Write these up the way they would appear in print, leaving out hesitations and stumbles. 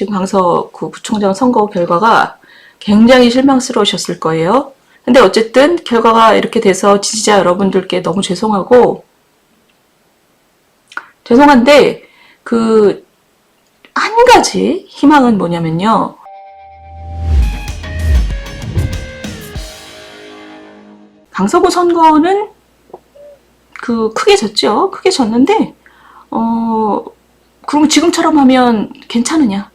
지금 강서구 구청장 선거 결과가 굉장히 실망스러우셨을 거예요. 근데 어쨌든 결과가 이렇게 돼서 지지자 여러분들께 너무 죄송한데 한 가지 희망은 뭐냐면요. 강서구 선거는 크게 졌죠. 크게 졌는데 그럼 지금처럼 하면 괜찮으냐?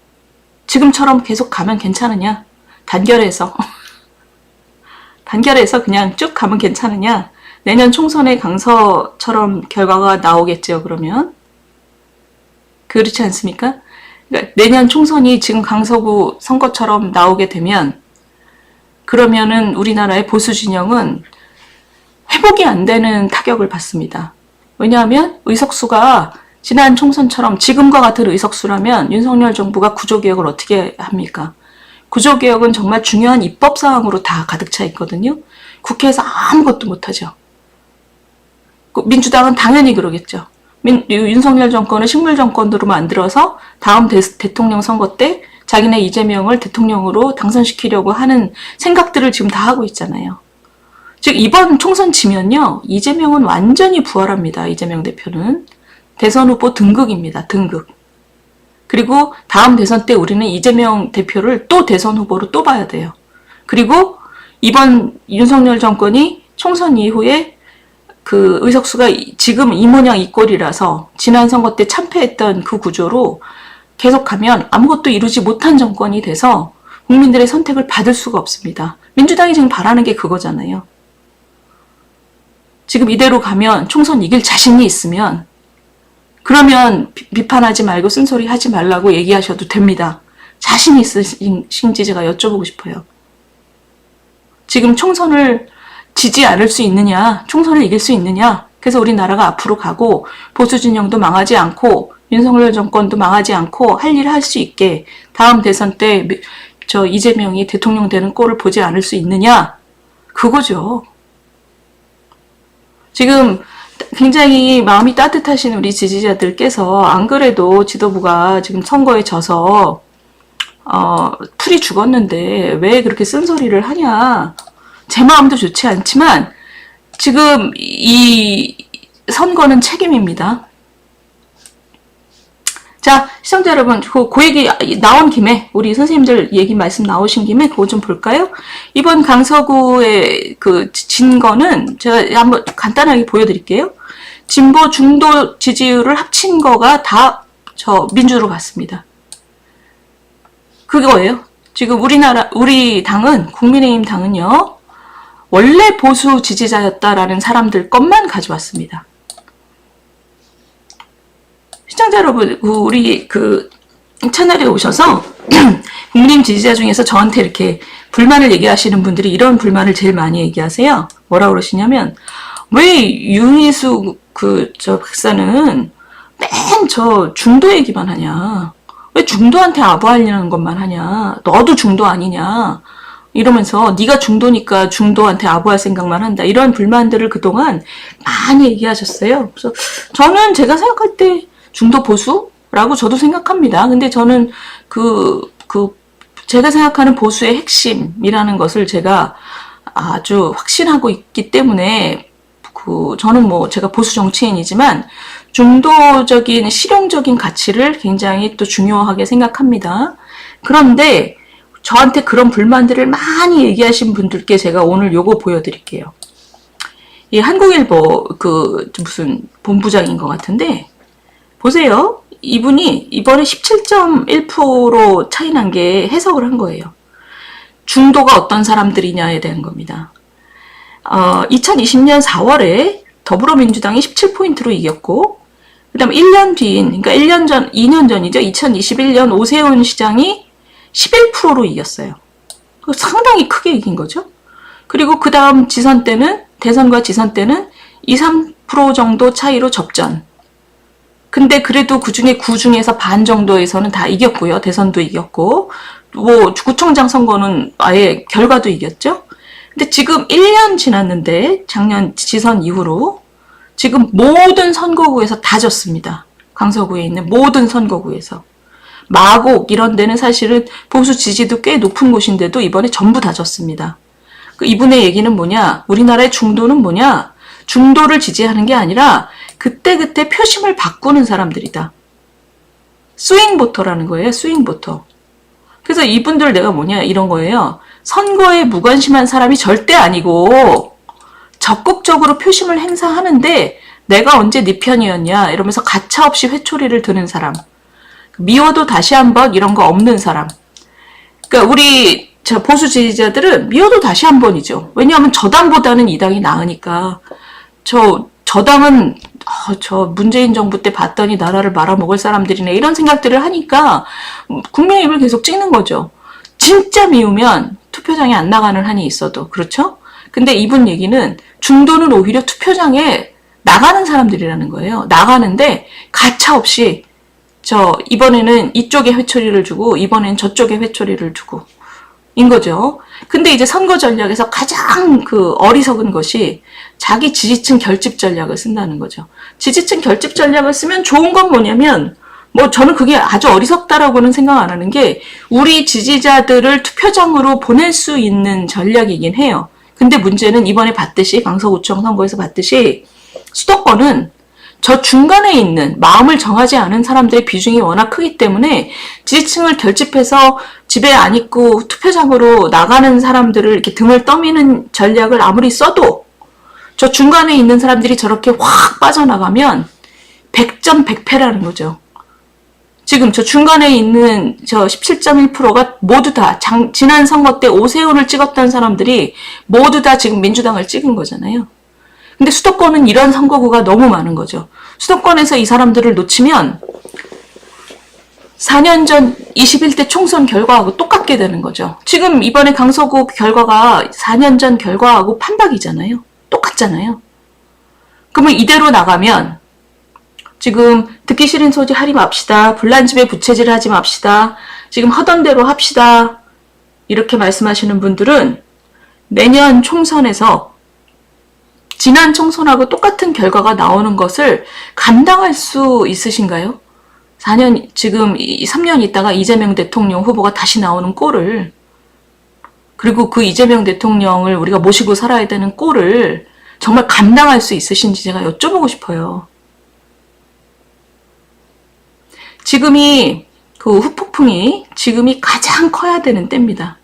지금처럼 계속 가면 괜찮으냐? 단결해서 그냥 쭉 가면 괜찮으냐? 내년 총선에 강서처럼 결과가 나오겠죠. 그러면 그렇지 않습니까? 그러니까 내년 총선이 지금 강서구 선거처럼 나오게 되면 그러면은 우리나라의 보수 진영은 회복이 안 되는 타격을 받습니다. 왜냐하면 의석수가 지난 총선처럼 지금과 같은 의석수라면 윤석열 정부가 구조개혁을 어떻게 합니까? 구조개혁은 정말 중요한 입법사항으로 다 가득 차 있거든요. 국회에서 아무것도 못하죠. 민주당은 당연히 그러겠죠. 윤석열 정권을 식물정권으로 만들어서 다음 대통령 선거 때 자기네 이재명을 대통령으로 당선시키려고 하는 생각들을 지금 다 하고 있잖아요. 즉 이번 총선 지면요. 이재명은 완전히 부활합니다. 이재명 대표는. 대선 후보 등극입니다. 등극. 그리고 다음 대선 때 우리는 이재명 대표를 또 대선 후보로 또 봐야 돼요. 그리고 이번 윤석열 정권이 총선 이후에 의석수가 지금 이 모양 이 꼴이라서 지난 선거 때 참패했던 그 구조로 계속 가면 아무것도 이루지 못한 정권이 돼서 국민들의 선택을 받을 수가 없습니다. 민주당이 지금 바라는 게 그거잖아요. 지금 이대로 가면 총선 이길 자신이 있으면 그러면 비판하지 말고 쓴소리 하지 말라고 얘기하셔도 됩니다. 자신 있으신지 제가 여쭤보고 싶어요. 지금 총선을 지지 않을 수 있느냐, 총선을 이길 수 있느냐, 그래서 우리나라가 앞으로 가고 보수 진영도 망하지 않고 윤석열 정권도 망하지 않고 할 일을 할 수 있게 다음 대선 때 이재명이 대통령 되는 꼴을 보지 않을 수 있느냐, 그거죠. 지금 굉장히 마음이 따뜻하신 우리 지지자들께서 안 그래도 지도부가 지금 선거에 져서 풀이 죽었는데 왜 그렇게 쓴소리를 하냐. 제 마음도 좋지 않지만 지금 이 선거는 책임입니다. 자, 시청자 여러분, 그 얘기 나온 김에 우리 선생님들 얘기 말씀 나오신 김에 그거 좀 볼까요? 이번 강서구의 진 거는 제가 한번 간단하게 보여드릴게요. 진보 중도 지지율을 합친 거가 다 민주로 갔습니다. 그거예요. 지금 우리 당은, 국민의힘 당은요, 원래 보수 지지자였다라는 사람들 것만 가져왔습니다. 시청자 여러분, 우리 채널에 오셔서 국민의힘 지지자 중에서 저한테 이렇게 불만을 얘기하시는 분들이 이런 불만을 제일 많이 얘기하세요. 뭐라고 그러시냐면, 왜 윤희숙 박사는 맨 중도 얘기만 하냐? 왜 중도한테 아부하려는 것만 하냐? 너도 중도 아니냐? 이러면서 네가 중도니까 중도한테 아부할 생각만 한다. 이런 불만들을 그동안 많이 얘기하셨어요. 그래서 저는 제가 생각할 때 중도 보수라고 저도 생각합니다. 근데 저는 제가 생각하는 보수의 핵심이라는 것을 제가 아주 확신하고 있기 때문에 저는 제가 보수 정치인이지만 중도적인 실용적인 가치를 굉장히 또 중요하게 생각합니다. 그런데 저한테 그런 불만들을 많이 얘기하신 분들께 제가 오늘 요거 보여드릴게요. 이 한국일보 무슨 본부장인 것 같은데 보세요. 이분이 이번에 17.1% 차이 난 게 해석을 한 거예요. 중도가 어떤 사람들이냐에 대한 겁니다. 2020년 4월에 더불어민주당이 17포인트로 이겼고, 그 다음 1년 뒤인, 그러니까 2년 전이죠. 2021년 오세훈 시장이 11%로 이겼어요. 상당히 크게 이긴 거죠. 그리고 그 다음 지선 때는, 대선과 지선 때는 2, 3% 정도 차이로 접전. 근데 그래도 구 중에서 반 정도에서는 다 이겼고요. 대선도 이겼고, 구청장 선거는 아예 결과도 이겼죠. 근데 지금 1년 지났는데 작년 지선 이후로 지금 모든 선거구에서 다 졌습니다. 강서구에 있는 모든 선거구에서. 마곡 이런 데는 사실은 보수 지지도 꽤 높은 곳인데도 이번에 전부 다 졌습니다. 이분의 얘기는 뭐냐? 우리나라의 중도는 뭐냐? 중도를 지지하는 게 아니라 그때그때 표심을 바꾸는 사람들이다. 스윙보터라는 거예요. 스윙보터. 그래서 이분들 내가 뭐냐 이런 거예요. 선거에 무관심한 사람이 절대 아니고 적극적으로 표심을 행사하는데 내가 언제 네 편이었냐 이러면서 가차없이 회초리를 드는 사람. 미워도 다시 한번 이런 거 없는 사람. 그러니까 우리 보수 지지자들은 미워도 다시 한번이죠. 왜냐하면 저당보다는 이 당이 나으니까. 저당은 저 문재인 정부 때 봤더니 나라를 말아먹을 사람들이네 이런 생각들을 하니까 국민의힘을 계속 찍는 거죠. 진짜 미우면 투표장에 안 나가는 한이 있어도 그렇죠? 근데 이분 얘기는 중도는 오히려 투표장에 나가는 사람들이라는 거예요. 나가는데 가차없이 이번에는 이쪽에 회초리를 주고 이번엔 저쪽에 회초리를 주고 인 거죠. 근데 이제 선거 전략에서 가장 어리석은 것이 자기 지지층 결집 전략을 쓴다는 거죠. 지지층 결집 전략을 쓰면 좋은 건 뭐냐면 저는 그게 아주 어리석다라고는 생각 안 하는 게 우리 지지자들을 투표장으로 보낼 수 있는 전략이긴 해요. 근데 문제는 이번에 봤듯이 강서구청 선거에서 봤듯이 수도권은 저 중간에 있는 마음을 정하지 않은 사람들의 비중이 워낙 크기 때문에 지지층을 결집해서 집에 안 있고 투표장으로 나가는 사람들을 이렇게 등을 떠미는 전략을 아무리 써도 저 중간에 있는 사람들이 저렇게 확 빠져나가면 100점 100패라는 거죠. 지금 저 중간에 있는 저 17.1%가 모두 다 지난 선거 때 오세훈을 찍었던 사람들이 모두 다 지금 민주당을 찍은 거잖아요. 근데 수도권은 이런 선거구가 너무 많은 거죠. 수도권에서 이 사람들을 놓치면 4년 전 21대 총선 결과하고 똑같게 되는 거죠. 지금 이번에 강서구 결과가 4년 전 결과하고 판박이잖아요. 똑같잖아요. 그러면 이대로 나가면 지금 듣기 싫은 소리 하지 맙시다. 불난 집에 부채질 하지 맙시다. 지금 하던 대로 합시다. 이렇게 말씀하시는 분들은 내년 총선에서 지난 총선하고 똑같은 결과가 나오는 것을 감당할 수 있으신가요? 4년, 지금 3년 있다가 이재명 대통령 후보가 다시 나오는 꼴을, 그리고 그 이재명 대통령을 우리가 모시고 살아야 되는 꼴을 정말 감당할 수 있으신지 제가 여쭤보고 싶어요. 지금이, 후폭풍이 지금이 가장 커야 되는 때입니다.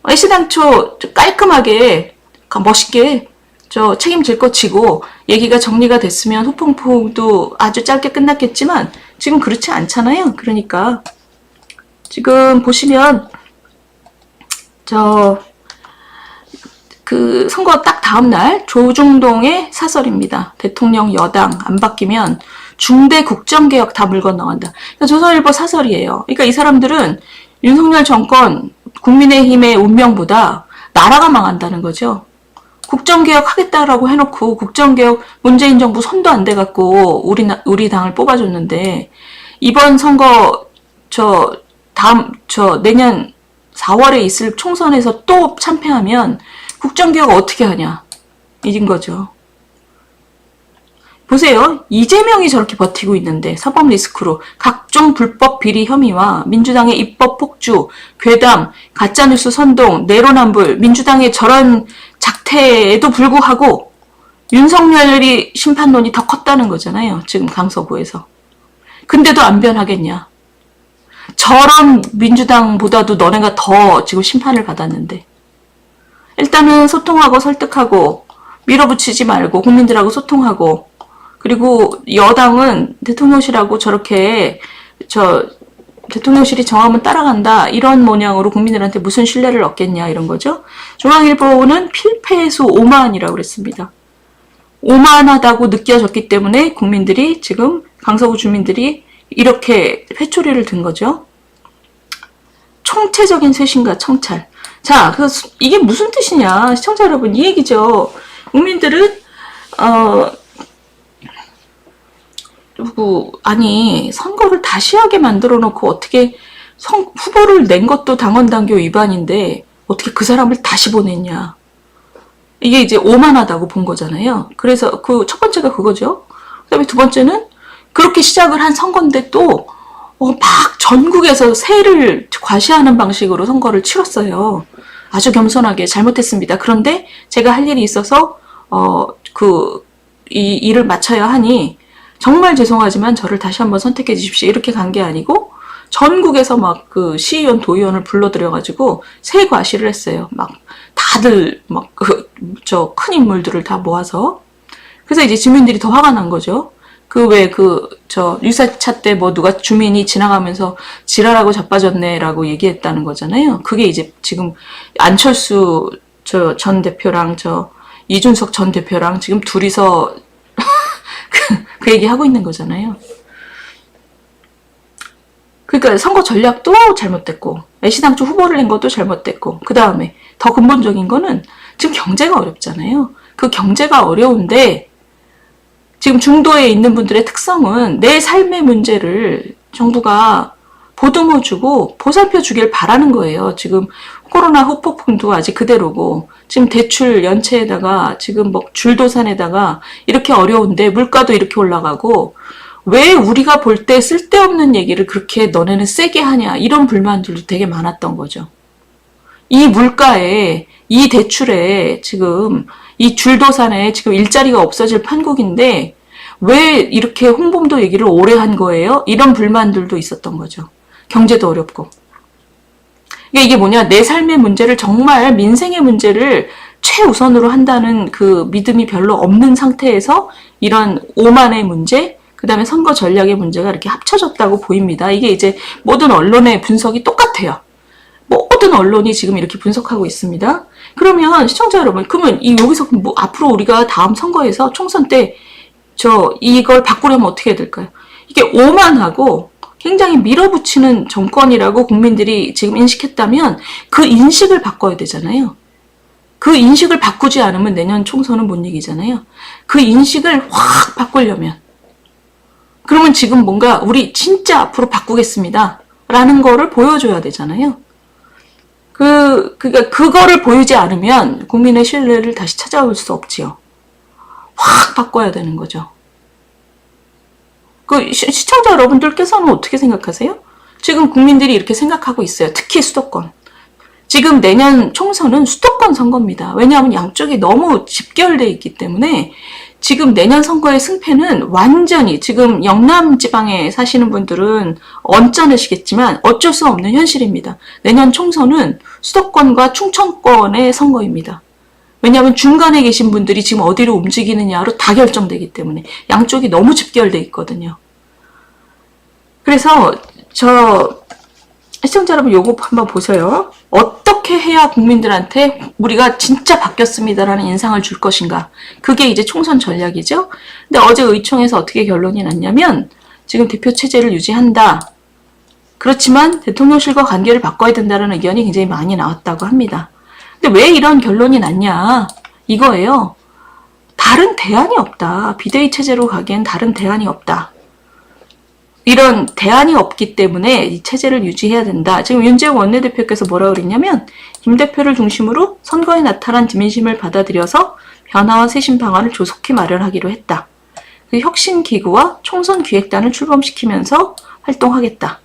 애시당초 깔끔하게, 멋있게, 책임질 거 지고 얘기가 정리가 됐으면 후폭풍도 아주 짧게 끝났겠지만 지금 그렇지 않잖아요. 그러니까 지금 보시면 선거 딱 다음 날 조중동의 사설입니다. 대통령 여당 안 바뀌면 중대 국정개혁 다 물 건너간다. 조선일보 사설이에요. 그러니까 이 사람들은 윤석열 정권 국민의힘의 운명보다 나라가 망한다는 거죠. 국정개혁 하겠다라고 해놓고 국정개혁 문재인 정부 손도 안 대갖고 우리 당을 뽑아줬는데 이번 선거 내년 4월에 있을 총선에서 또 참패하면 국정개혁 어떻게 하냐 이긴 거죠. 보세요. 이재명이 저렇게 버티고 있는데 사법 리스크로 각종 불법 비리 혐의와 민주당의 입법 폭주, 괴담, 가짜뉴스 선동, 내로남불, 민주당의 저런 작태에도 불구하고 윤석열이 심판론이 더 컸다는 거잖아요. 지금 강서구에서. 근데도 안 변하겠냐. 저런 민주당보다도 너네가 더 지금 심판을 받았는데. 일단은 소통하고 설득하고 밀어붙이지 말고 국민들하고 소통하고 그리고 여당은 대통령실하고 저렇게 대통령실이 정하면 따라간다 이런 모양으로 국민들한테 무슨 신뢰를 얻겠냐 이런 거죠. 중앙일보는 필패수 오만이라고 그랬습니다. 오만하다고 느껴졌기 때문에 국민들이 지금 강서구 주민들이 이렇게 회초리를 든 거죠. 총체적인 쇄신과 청찰. 자, 이게 무슨 뜻이냐 시청자 여러분 이 얘기죠. 국민들은 아니 선거를 다시 하게 만들어 놓고 어떻게 후보를 낸 것도 당원당규 위반인데 어떻게 그 사람을 다시 보냈냐. 이게 이제 오만하다고 본 거잖아요. 그래서 첫 번째가 그거죠. 그 다음에 두 번째는 그렇게 시작을 한 선거인데 또 막 전국에서 세를 과시하는 방식으로 선거를 치렀어요. 아주 겸손하게 잘못했습니다. 그런데 제가 할 일이 있어서 이 일을 마쳐야 하니 정말 죄송하지만 저를 다시 한번 선택해 주십시오. 이렇게 간 게 아니고 전국에서 막 그 시의원, 도의원을 불러들여가지고 세 과시를 했어요. 막 다들 막 저 큰 인물들을 다 모아서. 그래서 이제 주민들이 더 화가 난 거죠. 유사차 때 뭐 누가 주민이 지나가면서 지랄하고 자빠졌네라고 얘기했다는 거잖아요. 그게 이제 지금 안철수 전 대표랑 이준석 전 대표랑 지금 둘이서 그 얘기하고 있는 거잖아요. 그러니까 선거 전략도 잘못됐고, 애시당초 후보를 낸 것도 잘못됐고, 그 다음에 더 근본적인 거는 지금 경제가 어렵잖아요. 그 경제가 어려운데, 지금 중도에 있는 분들의 특성은 내 삶의 문제를 정부가 보듬어주고 보살펴주길 바라는 거예요. 지금 코로나 후폭풍도 아직 그대로고, 지금 대출 연체에다가 지금 뭐 줄도산에다가 이렇게 어려운데 물가도 이렇게 올라가고, 왜 우리가 볼 때 쓸데없는 얘기를 그렇게 너네는 세게 하냐, 이런 불만들도 되게 많았던 거죠. 이 물가에, 이 대출에 지금 이 줄도산에 지금 일자리가 없어질 판국인데 왜 이렇게 홍범도 얘기를 오래 한 거예요? 이런 불만들도 있었던 거죠. 경제도 어렵고. 이게 뭐냐, 내 삶의 문제를, 정말 민생의 문제를 최우선으로 한다는 그 믿음이 별로 없는 상태에서 이런 오만의 문제, 그 다음에 선거 전략의 문제가 이렇게 합쳐졌다고 보입니다. 이게 이제 모든 언론의 분석이 똑같아요. 모든 언론이 지금 이렇게 분석하고 있습니다. 그러면 시청자 여러분, 그러면 여기서 뭐 앞으로 우리가 다음 선거에서 총선 때 이걸 바꾸려면 어떻게 해야 될까요? 이게 오만하고 굉장히 밀어붙이는 정권이라고 국민들이 지금 인식했다면 그 인식을 바꿔야 되잖아요. 그 인식을 바꾸지 않으면 내년 총선은 못 이기잖아요. 그 인식을 확 바꾸려면, 그러면 지금 뭔가 우리 진짜 앞으로 바꾸겠습니다 라는 거를 보여줘야 되잖아요. 그러니까 그거를 보이지 않으면 국민의 신뢰를 다시 찾아올 수 없지요. 확 바꿔야 되는 거죠. 시청자 여러분들께서는 어떻게 생각하세요? 지금 국민들이 이렇게 생각하고 있어요. 특히 수도권. 지금 내년 총선은 수도권 선거입니다. 왜냐하면 양쪽이 너무 집결되어 있기 때문에 지금 내년 선거의 승패는 완전히, 지금 영남 지방에 사시는 분들은 언짢으시겠지만 어쩔 수 없는 현실입니다. 내년 총선은 수도권과 충청권의 선거입니다. 왜냐하면 중간에 계신 분들이 지금 어디로 움직이느냐로 다 결정되기 때문에 양쪽이 너무 집결되어 있거든요. 그래서 시청자 여러분, 요거 한번 보세요. 어떻게 해야 국민들한테 우리가 진짜 바뀌었습니다라는 인상을 줄 것인가. 그게 이제 총선 전략이죠. 근데 어제 의총에서 어떻게 결론이 났냐면, 지금 대표 체제를 유지한다. 그렇지만 대통령실과 관계를 바꿔야 된다는 의견이 굉장히 많이 나왔다고 합니다. 근데 왜 이런 결론이 났냐, 이거예요. 다른 대안이 없다. 비대위 체제로 가기엔 다른 대안이 없다. 이런 대안이 없기 때문에 이 체제를 유지해야 된다. 지금 윤재욱 원내대표께서 뭐라 그랬냐면, 김 대표를 중심으로 선거에 나타난 민심을 받아들여서 변화와 쇄신 방안을 조속히 마련하기로 했다. 그 혁신기구와 총선기획단을 출범시키면서 활동하겠다.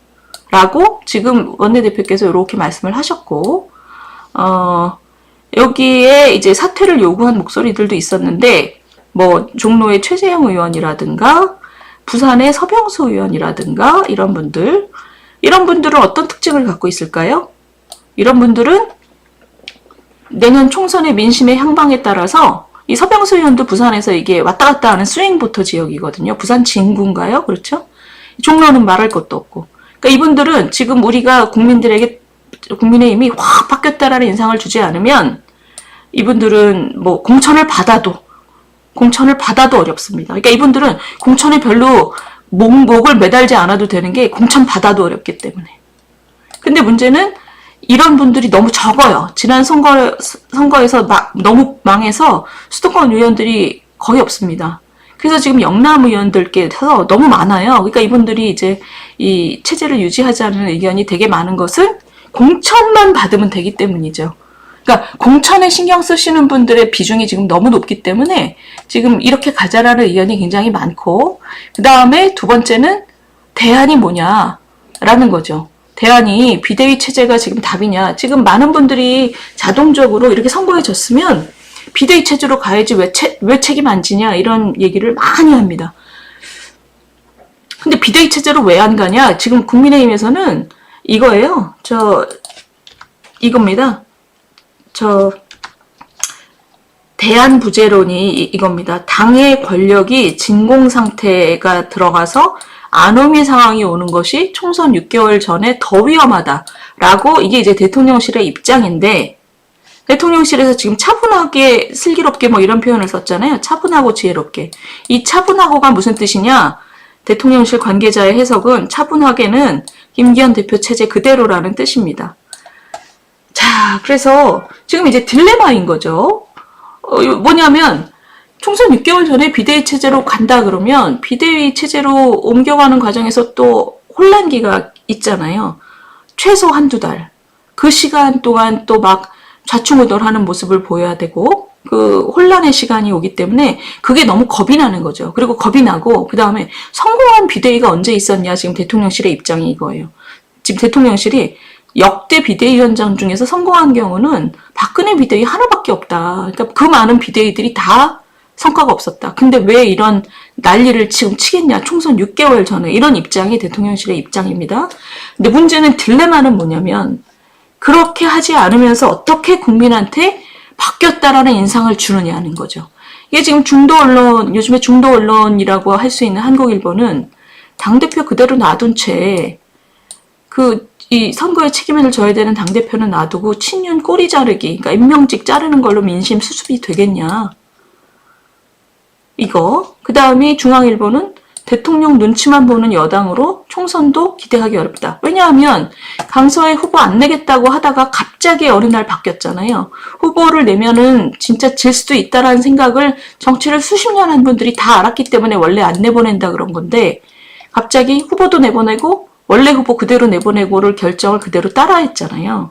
라고 지금 원내대표께서 이렇게 말씀을 하셨고, 여기에 이제 사퇴를 요구한 목소리들도 있었는데, 뭐 종로의 최재형 의원이라든가 부산의 서병수 의원이라든가 이런 분들은 어떤 특징을 갖고 있을까요? 이런 분들은 내년 총선의 민심의 향방에 따라서, 이 서병수 의원도 부산에서 이게 왔다 갔다 하는 스윙보터 지역이거든요. 부산 진구인가요? 그렇죠? 종로는 말할 것도 없고. 그러니까 이분들은 지금 우리가 국민의힘이 확 바뀌었다라는 인상을 주지 않으면 이분들은 뭐 공천을 받아도 어렵습니다. 그러니까 이분들은 공천에 별로 목을 매달지 않아도 되는 게 공천 받아도 어렵기 때문에. 근데 문제는 이런 분들이 너무 적어요. 지난 선거에서 너무 망해서 수도권 의원들이 거의 없습니다. 그래서 지금 영남 의원들께서 너무 많아요. 그러니까 이분들이 이제 이 체제를 유지하자는 의견이 되게 많은 것은 공천만 받으면 되기 때문이죠. 그러니까 공천에 신경 쓰시는 분들의 비중이 지금 너무 높기 때문에 지금 이렇게 가자라는 의견이 굉장히 많고, 그 다음에 두 번째는 대안이 뭐냐. 라는 거죠. 대안이 비대위 체제가 지금 답이냐. 지금 많은 분들이 자동적으로 이렇게 선거에 졌으면 비대위 체제로 가야지 왜 책임 안 지냐 이런 얘기를 많이 합니다. 근데 비대위 체제로 왜 안 가냐? 지금 국민의힘에서는 이거예요. 이겁니다. 대안부재론이 이겁니다. 당의 권력이 진공 상태가 들어가서 아노미 상황이 오는 것이 총선 6개월 전에 더 위험하다라고 이게 이제 대통령실의 입장인데 대통령실에서 지금 차분하게 슬기롭게 뭐 이런 표현을 썼잖아요. 차분하고 지혜롭게. 이 차분하고가 무슨 뜻이냐? 대통령실 관계자의 해석은 차분하게는 김기현 대표 체제 그대로라는 뜻입니다. 자, 그래서 지금 이제 딜레마인 거죠. 뭐냐면 총선 6개월 전에 비대위 체제로 간다 그러면 비대위 체제로 옮겨가는 과정에서 또 혼란기가 있잖아요. 최소 한두 달. 그 시간 동안 또 막 좌충우돌하는 모습을 보여야 되고 그 혼란의 시간이 오기 때문에 그게 너무 겁이 나는 거죠. 그리고 겁이 나고 그 다음에 성공한 비대위가 언제 있었냐 지금 대통령실의 입장이 이거예요. 지금 대통령실이 역대 비대위원장 중에서 성공한 경우는 박근혜 비대위 하나밖에 없다. 그러니까 그 많은 비대위들이 다 성과가 없었다. 근데 왜 이런 난리를 지금 치겠냐. 총선 6개월 전에 이런 입장이 대통령실의 입장입니다. 근데 문제는 딜레마는 뭐냐면 그렇게 하지 않으면서 어떻게 국민한테 바뀌었다라는 인상을 주느냐는 거죠. 이게 지금 중도 언론, 요즘에 중도 언론이라고 할 수 있는 한국일보는 당대표 그대로 놔둔 채 이 선거에 책임을 져야 되는 당대표는 놔두고 친윤 꼬리 자르기, 그러니까 임명직 자르는 걸로 민심 수습이 되겠냐. 이거. 그 다음에 중앙일보는 대통령 눈치만 보는 여당으로 총선도 기대하기 어렵다. 왜냐하면 강서에 후보 안 내겠다고 하다가 갑자기 어느 날 바뀌었잖아요. 후보를 내면은 진짜 질 수도 있다라는 생각을 정치를 수십 년 한 분들이 다 알았기 때문에 원래 안 내보낸다 그런 건데 갑자기 후보도 내보내고 원래 후보 그대로 내보내고를 결정을 그대로 따라했잖아요.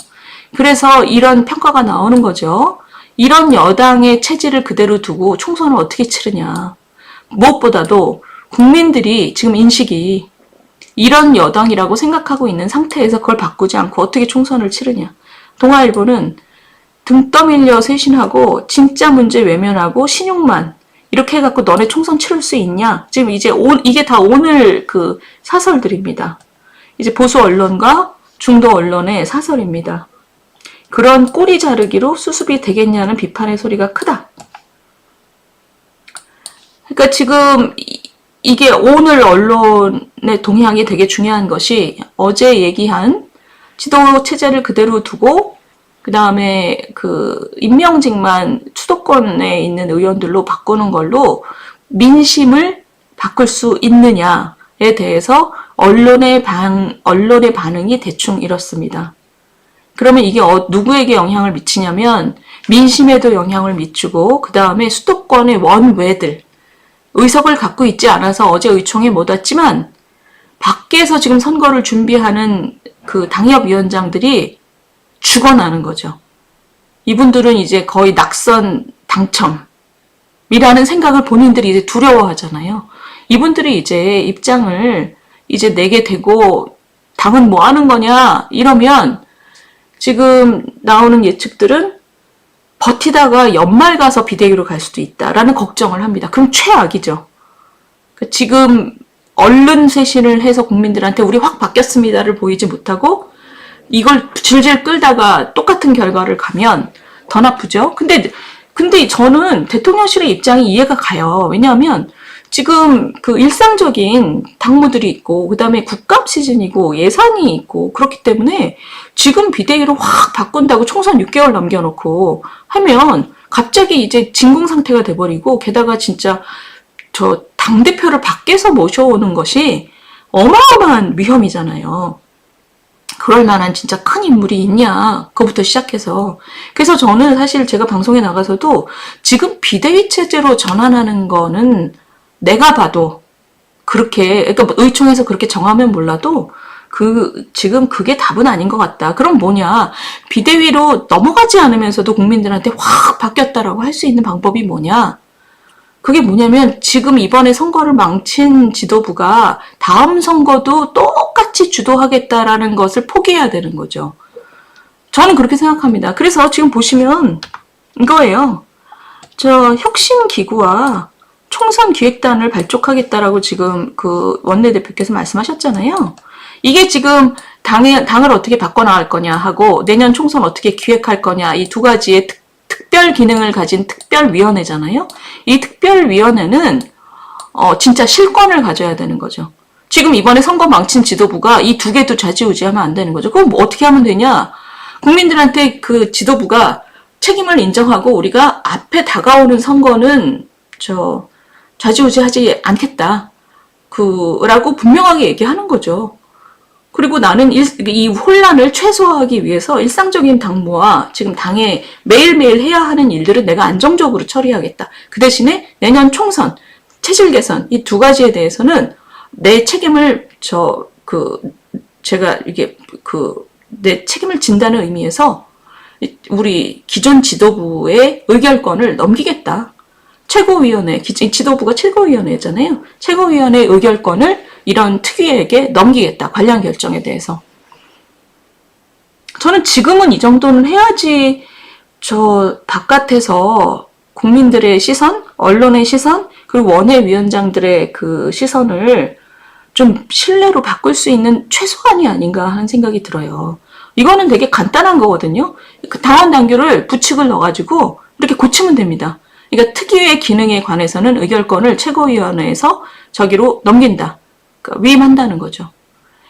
그래서 이런 평가가 나오는 거죠. 이런 여당의 체질을 그대로 두고 총선을 어떻게 치르냐. 무엇보다도 국민들이 지금 인식이 이런 여당이라고 생각하고 있는 상태에서 그걸 바꾸지 않고 어떻게 총선을 치르냐. 동아일보는 등 떠밀려 쇄신하고 진짜 문제 외면하고 신용만 이렇게 해갖고 너네 총선 치를 수 있냐. 지금 이제 이게 다 오늘 그 사설들입니다. 이제 보수 언론과 중도 언론의 사설입니다. 그런 꼬리 자르기로 수습이 되겠냐는 비판의 소리가 크다. 그러니까 지금 이게 오늘 언론의 동향이 되게 중요한 것이 어제 얘기한 지도 체제를 그대로 두고 그 다음에 그 임명직만 수도권에 있는 의원들로 바꾸는 걸로 민심을 바꿀 수 있느냐에 대해서 언론의 반응이 대충 이렇습니다. 그러면 이게 누구에게 영향을 미치냐면 민심에도 영향을 미치고 그 다음에 수도권의 원외들 의석을 갖고 있지 않아서 어제 의총에 못 왔지만 밖에서 지금 선거를 준비하는 그 당협위원장들이 죽어나는 거죠. 이분들은 이제 거의 낙선 당첨이라는 생각을 본인들이 이제 두려워하잖아요. 이분들이 이제 입장을 이제 내게 되고 당은 뭐 하는 거냐 이러면 지금 나오는 예측들은 버티다가 연말 가서 비대위로 갈 수도 있다라는 걱정을 합니다. 그럼 최악이죠. 지금 얼른 쇄신을 해서 국민들한테 우리 확 바뀌었습니다를 보이지 못하고 이걸 질질 끌다가 똑같은 결과를 가면 더 나쁘죠. 근데 저는 대통령실의 입장이 이해가 가요. 왜냐하면 지금 그 일상적인 당무들이 있고 그다음에 국감 시즌이고 예산이 있고 그렇기 때문에 지금 비대위로 확 바꾼다고 총선 6개월 남겨놓고 하면 갑자기 이제 진공 상태가 돼버리고 게다가 진짜 저 당대표를 밖에서 모셔오는 것이 어마어마한 위험이잖아요. 그럴 만한 진짜 큰 인물이 있냐 그거부터 시작해서 그래서 저는 사실 제가 방송에 나가서도 지금 비대위 체제로 전환하는 거는 내가 봐도 그렇게 그러니까 의총에서 그렇게 정하면 몰라도 지금 그게 답은 아닌 것 같다. 그럼 뭐냐 비대위로 넘어가지 않으면서도 국민들한테 확 바뀌었다라고 할 수 있는 방법이 뭐냐 그게 뭐냐면 지금 이번에 선거를 망친 지도부가 다음 선거도 똑같이 주도하겠다라는 것을 포기해야 되는 거죠. 저는 그렇게 생각합니다. 그래서 지금 보시면 이거예요. 저 혁신기구와 총선기획단을 발족하겠다라고 지금 그 원내대표께서 말씀하셨잖아요. 이게 지금 당을 어떻게 바꿔나갈 거냐 하고 내년 총선 어떻게 기획할 거냐 이 두 가지의 특별 기능을 가진 특별위원회잖아요. 이 특별위원회는 진짜 실권을 가져야 되는 거죠. 지금 이번에 선거 망친 지도부가 이 두 개도 좌지우지하면 안 되는 거죠. 그럼 뭐 어떻게 하면 되냐? 국민들한테 그 지도부가 책임을 인정하고 우리가 앞에 다가오는 선거는 좌지우지하지 않겠다. 라고 분명하게 얘기하는 거죠. 그리고 나는 이 혼란을 최소화하기 위해서 일상적인 당무와 지금 당에 매일매일 해야 하는 일들은 내가 안정적으로 처리하겠다. 그 대신에 내년 총선, 체질 개선 이 두 가지에 대해서는 내 책임을 내 책임을 진다는 의미에서 우리 기존 지도부의 의결권을 넘기겠다. 최고위원회, 지도부가 최고위원회잖아요. 최고위원회 의결권을 이런 특위에게 넘기겠다. 관련 결정에 대해서. 저는 지금은 이 정도는 해야지 바깥에서 국민들의 시선, 언론의 시선, 그리고 원외위원장들의 그 시선을 좀 신뢰로 바꿀 수 있는 최소한이 아닌가 하는 생각이 들어요. 이거는 되게 간단한 거거든요. 그 당원 당규를 부칙을 넣어가지고 이렇게 고치면 됩니다. 그러니까 특위의 기능에 관해서는 의결권을 최고위원회에서 저기로 넘긴다. 그러니까 위임한다는 거죠.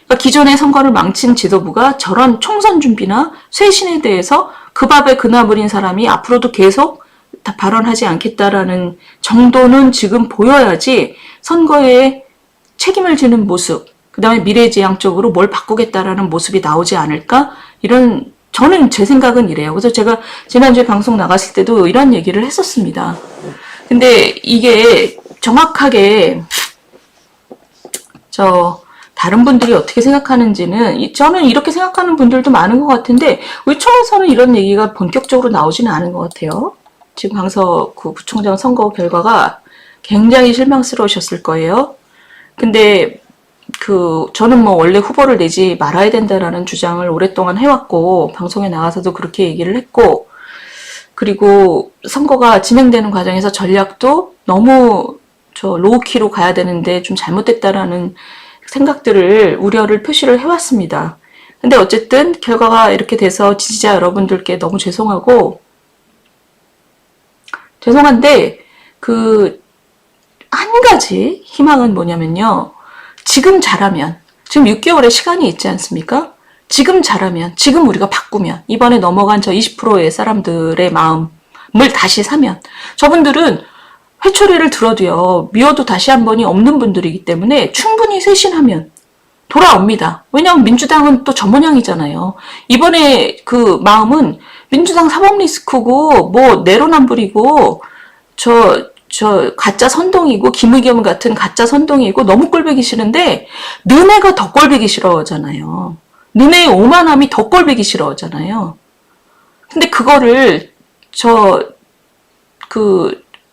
그러니까 기존의 선거를 망친 지도부가 저런 총선 준비나 쇄신에 대해서 그 밥에 그나물인 사람이 앞으로도 계속 다 발언하지 않겠다라는 정도는 지금 보여야지 선거에 책임을 지는 모습, 그 다음에 미래지향적으로 뭘 바꾸겠다라는 모습이 나오지 않을까? 저는 제 생각은 이래요. 그래서 제가 지난주에 방송 나갔을 때도 이런 얘기를 했었습니다. 근데 이게 정확하게 다른 분들이 어떻게 생각하는지는 저는 이렇게 생각하는 분들도 많은 것 같은데 우리 청에서는 이런 얘기가 본격적으로 나오지는 않은 것 같아요. 지금 강서구 구청장 선거 결과가 굉장히 실망스러우셨을 거예요. 근데 저는 원래 후보를 내지 말아야 된다라는 주장을 오랫동안 해왔고, 방송에 나가서도 그렇게 얘기를 했고, 그리고 선거가 진행되는 과정에서 전략도 너무 로우키로 가야 되는데 좀 잘못됐다라는 생각들을, 우려를 표시를 해왔습니다. 근데 어쨌든 결과가 이렇게 돼서 지지자 여러분들께 너무 죄송한데, 한 가지 희망은 뭐냐면요. 지금 잘하면, 지금 6개월의 시간이 있지 않습니까? 지금 잘하면, 지금 우리가 바꾸면, 이번에 넘어간 저 20%의 사람들의 마음을 다시 사면, 저분들은 회초리를 들어도요, 미워도 다시 한 번이 없는 분들이기 때문에 충분히 쇄신하면 돌아옵니다. 왜냐하면 민주당은 또 저 모양이잖아요. 이번에 그 마음은 민주당 사법 리스크고, 내로남불이고, 가짜 선동이고 김의겸 같은 가짜 선동이고 너무 꼴보기 싫은데 너네가 더 꼴보기 싫어하잖아요. 너네의 오만함이 더 꼴보기 싫어하잖아요. 근데 그거를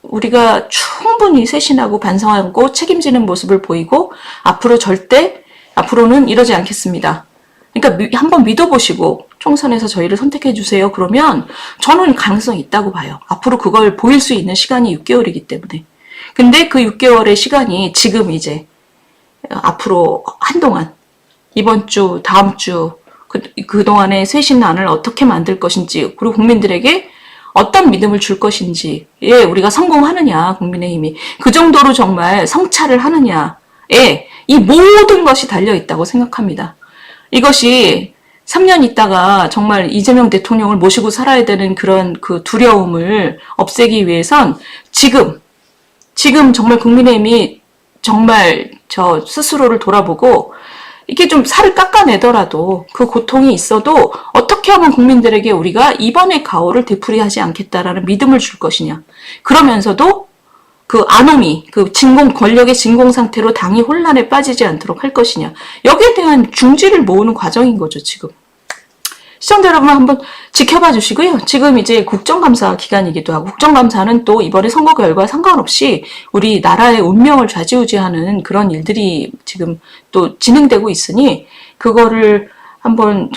우리가 충분히 쇄신하고 반성하고 책임지는 모습을 보이고 앞으로는 이러지 않겠습니다. 그러니까 한번 믿어보시고 총선에서 저희를 선택해주세요. 그러면 저는 가능성이 있다고 봐요. 앞으로 그걸 보일 수 있는 시간이 6개월이기 때문에. 근데 그 6개월의 시간이 지금 이제 앞으로 한동안 이번 주, 다음 주 그동안의 쇄신안을 어떻게 만들 것인지 그리고 국민들에게 어떤 믿음을 줄 것인지에 우리가 성공하느냐 국민의힘이 그 정도로 정말 성찰을 하느냐에 이 모든 것이 달려있다고 생각합니다. 이것이 3년 있다가 정말 이재명 대통령을 모시고 살아야 되는 그런 그 두려움을 없애기 위해선 지금 정말 국민의힘이 정말 저 스스로를 돌아보고 이렇게 좀 살을 깎아내더라도 그 고통이 있어도 어떻게 하면 국민들에게 우리가 이번의 가오를 되풀이하지 않겠다라는 믿음을 줄 것이냐. 그러면서도 그 아노미, 권력의 진공 상태로 당이 혼란에 빠지지 않도록 할 것이냐. 여기에 대한 중지를 모으는 과정인 거죠, 지금. 시청자 여러분 한번 지켜봐 주시고요. 지금 이제 국정감사 기간이기도 하고 국정감사는 또 이번에 선거 결과와 상관없이 우리 나라의 운명을 좌지우지하는 그런 일들이 지금 또 진행되고 있으니 그거를 한번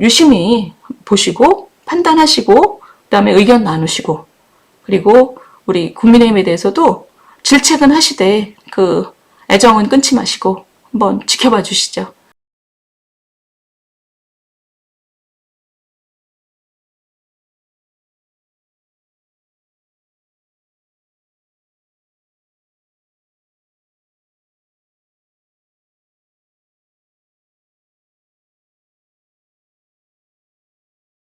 유심히 보시고 판단하시고 그다음에 의견 나누시고 그리고 우리 국민의힘에 대해서도 질책은 하시되 애정은 끊지 마시고 한번 지켜봐 주시죠.